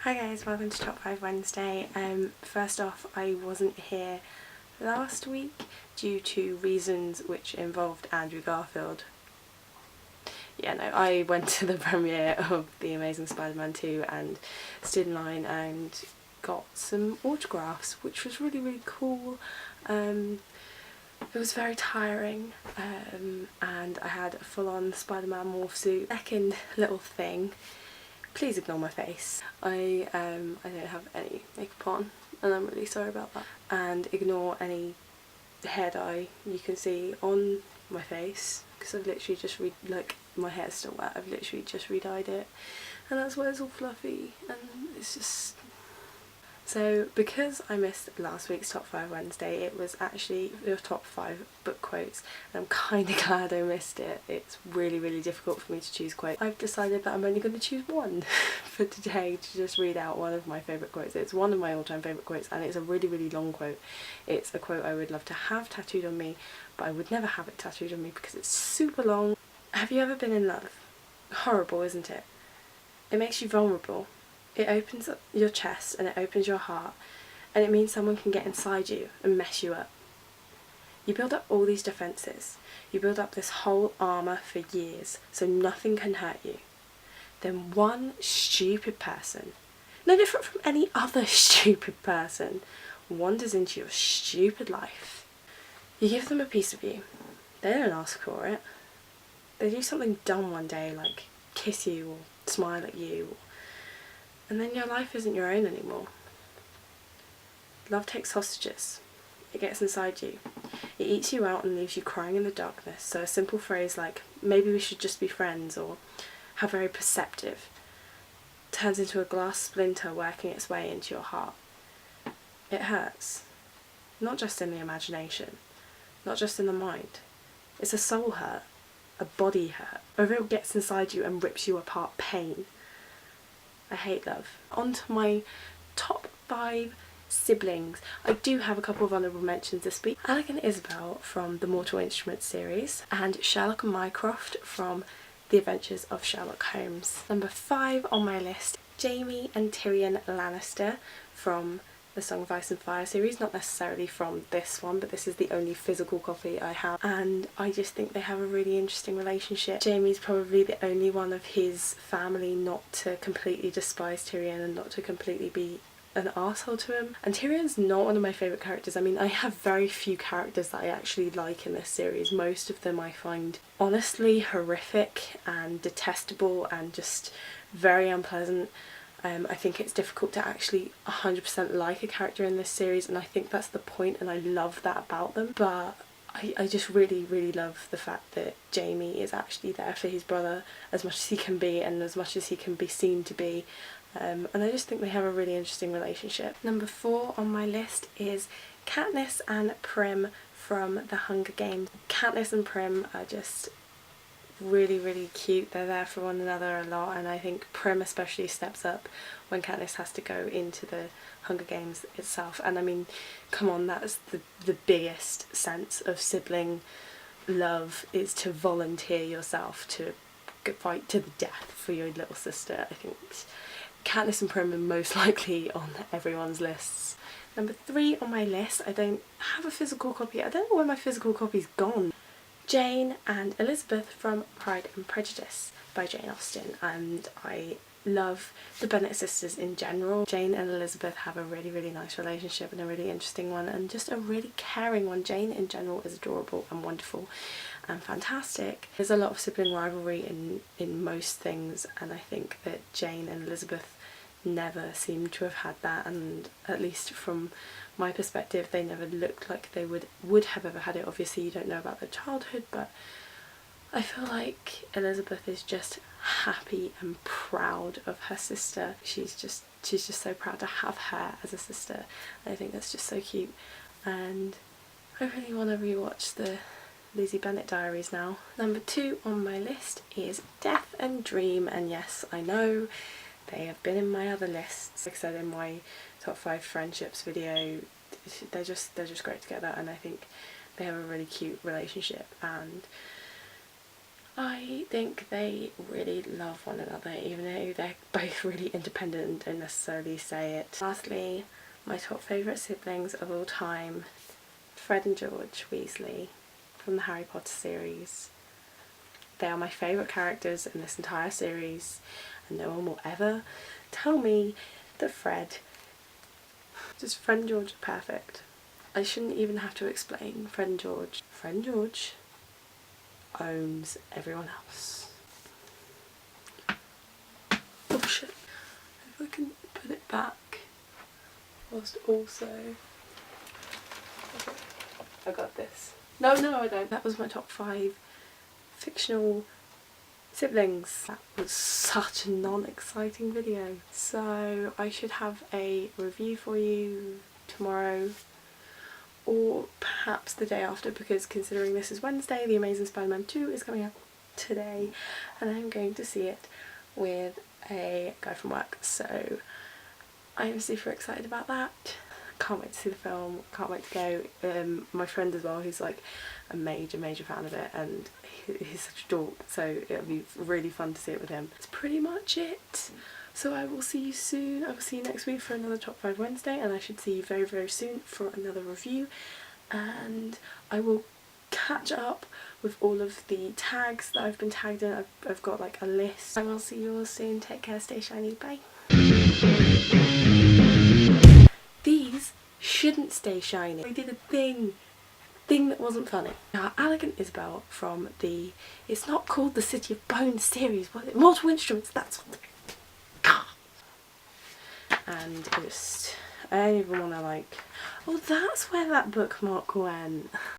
Hi guys, welcome to Top 5 Wednesday. First off, I wasn't here last week due to reasons which involved Andrew Garfield. Yeah, no, I went to the premiere of The Amazing Spider-Man 2 and stood in line and got some autographs, which was really cool. It was very tiring, and I had a full-on Spider-Man morph suit. Second little thing, please ignore my face. I don't have any makeup on and I'm really sorry about that. And ignore any hair dye you can see on my face because I've literally just my hair's still wet, I've literally just re-dyed it and that's why it's all fluffy and it's just... So because I missed last week's Top 5 Wednesday, it was actually your top 5 book quotes and I'm kind of glad I missed it. It's really difficult for me to choose quotes. I've decided that I'm only going to choose one for today to just read out one of my favourite quotes. It's one of my all-time favourite quotes and it's a really long quote. It's a quote I would love to have tattooed on me, but I would never have it tattooed on me because it's super long. Have you ever been in love? Horrible, isn't it? It makes you vulnerable. It opens up your chest and it opens your heart and it means someone can get inside you and mess you up. You build up all these defences. You build up this whole armour for years so nothing can hurt you. Then one stupid person, no different from any other stupid person, wanders into your stupid life. You give them a piece of you. They don't ask for it. They do something dumb one day like kiss you or smile at you, and then your life isn't your own anymore. Love takes hostages. It gets inside you. It eats you out and leaves you crying in the darkness. So a simple phrase like, maybe we should just be friends, or how very perceptive, turns into a glass splinter working its way into your heart. It hurts. Not just in the imagination. Not just in the mind. It's a soul hurt. A body hurt. A real gets inside you and rips you apart pain. I hate love. On to my top 5 siblings. I do have a couple of honourable mentions this week. Alec and Isabel from the Mortal Instruments series, and Sherlock and Mycroft from The Adventures of Sherlock Holmes. Number 5 on my list, Jaime and Tyrion Lannister from the Song of Ice and Fire series, not necessarily from this one, but this is the only physical copy I have, and I just think they have a really interesting relationship. Jaime's probably the only one of his family not to completely despise Tyrion and not to completely be an arsehole to him. And Tyrion's not one of my favourite characters. I mean, I have very few characters that I actually like in this series. Most of them I find honestly horrific and detestable and just very unpleasant. I think it's difficult to actually 100% like a character in this series, and I think that's the point, and I love that about them. But I just really love the fact that Jaime is actually there for his brother as much as he can be and as much as he can be seen to be. And I just think they have a really interesting relationship. Number 4 on my list is Katniss and Prim from The Hunger Games. Katniss and Prim are just really cute. They're there for one another a lot, and I think Prim especially steps up when Katniss has to go into the Hunger Games itself. And I mean, come on, that's the biggest sense of sibling love, is to volunteer yourself to fight to the death for your little sister. I think Katniss and Prim are most likely on everyone's lists. Number 3 on my list, I don't have a physical copy. I don't know where my physical copy's gone. Jane and Elizabeth from Pride and Prejudice by Jane Austen, and I love the Bennet sisters in general. Jane and Elizabeth have a really nice relationship and a really interesting one, and just a really caring one. Jane in general is adorable and wonderful and fantastic. There's a lot of sibling rivalry in most things, and I think that Jane and Elizabeth never seem to have had that, and at least from my perspective they never looked like they would have ever had it. Obviously you don't know about their childhood, but I feel like Elizabeth is just happy and proud of her sister. She's just so proud to have her as a sister. I think that's just so cute, and I really want to rewatch the Lizzie Bennet diaries now. Number 2 on my list is Death and Dream, and yes, I know they have been in my other lists. Like I said in my top 5 friendships video, they're just great together, and I think they have a really cute relationship, and I think they really love one another, even though they're both really independent and don't necessarily say it. Lastly, my top favourite siblings of all time, Fred and George Weasley from the Harry Potter series. They are my favourite characters in this entire series, and no one will ever tell me that Fred and George are perfect. I shouldn't even have to explain Fred and George. Fred and George owns everyone else. Oh shit. If I can put it back whilst also... Okay, I got this. No, I don't. That was my top 5 fictional siblings. That was such a non-exciting video. So I should have a review for you tomorrow, or perhaps the day after, because considering this is Wednesday, The Amazing Spider-Man 2 is coming out today and I'm going to see it with a guy from work, so I'm super excited about that. Can't wait to see the film, can't wait to go. My friend as well, who's like a major fan of it, and he's such a dork, so it'll be really fun to see it with him. That's pretty much it. So I will see you soon. I will see you next week for another Top 5 Wednesday, and I should see you very soon for another review. And I will catch up with all of the tags that I've been tagged in. I've got like a list. I will see you all soon. Take care, stay shiny, bye. These shouldn't stay shiny. I did a thing that wasn't funny. Now, Alec and Isabel from the, it's not called the City of Bones series, was it? Mortal Instruments, that's what. And just, I don't even want to like, oh, that's where that bookmark went.